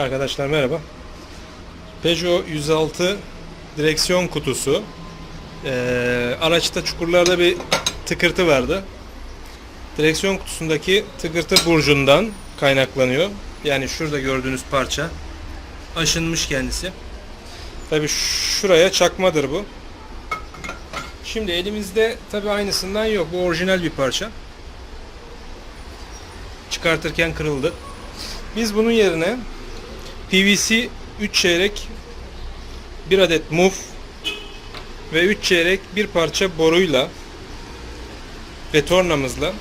Arkadaşlar merhaba. Peugeot 106 direksiyon kutusu. Araçta çukurlarda bir tıkırtı vardı. Direksiyon kutusundaki tıkırtı burcundan kaynaklanıyor. Yani şurada gördüğünüz parça aşınmış kendisi. Tabi şuraya çakmadır bu. Şimdi elimizde tabi aynısından yok. Bu orijinal bir parça. Çıkartırken kırıldı. Biz bunun yerine PVC 3 çeyrek 1 adet muf ve 3 çeyrek bir parça boruyla ve tornamızla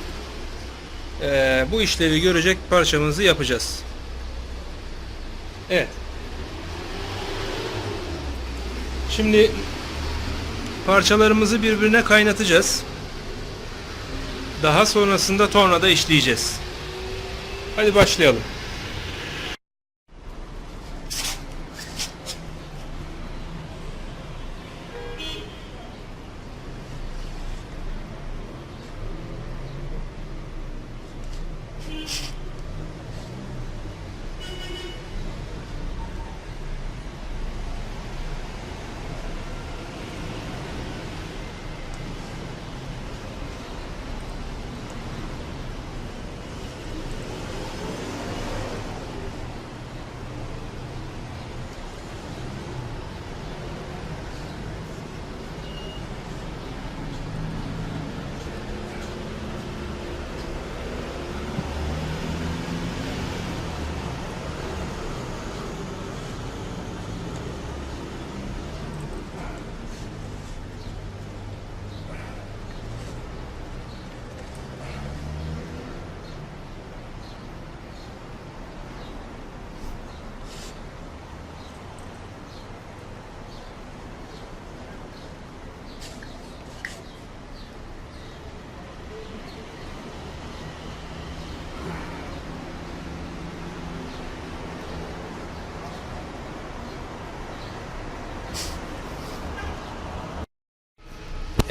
bu işlevi görecek parçamızı yapacağız. Evet. Şimdi parçalarımızı birbirine kaynatacağız. Daha sonrasında tornada işleyeceğiz. Hadi başlayalım.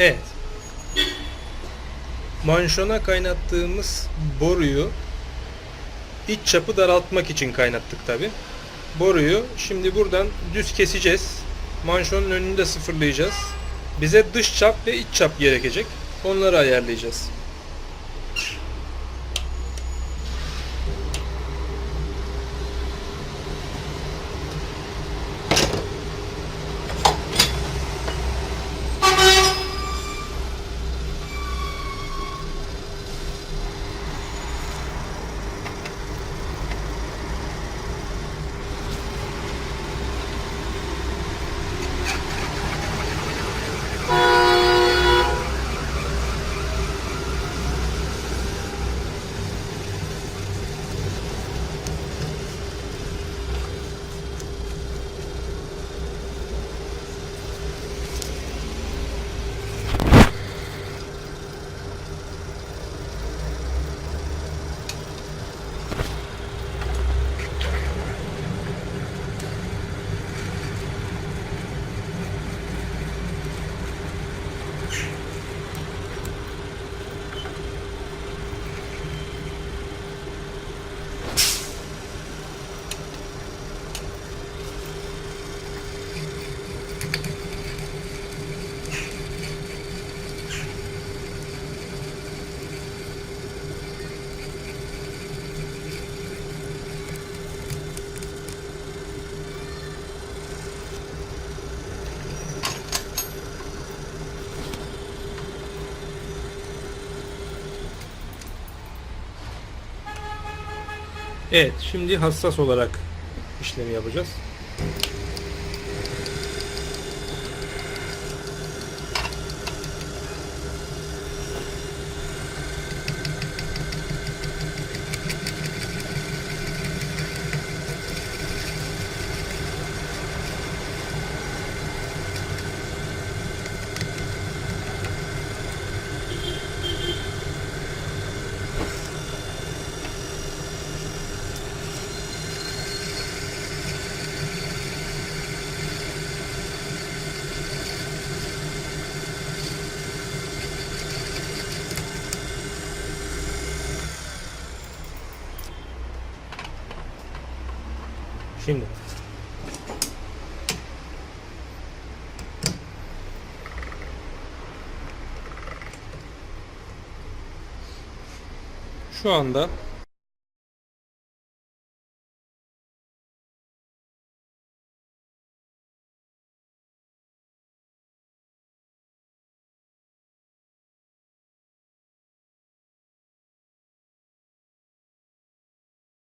Evet. Manşona kaynattığımız boruyu iç çapı daraltmak için kaynattık tabi. Boruyu şimdi buradan düz keseceğiz. Manşonun önünü de sıfırlayacağız. Bize dış çap ve iç çap gerekecek. Onları ayarlayacağız. Evet, şimdi hassas olarak işlemi yapacağız. Şimdi şu anda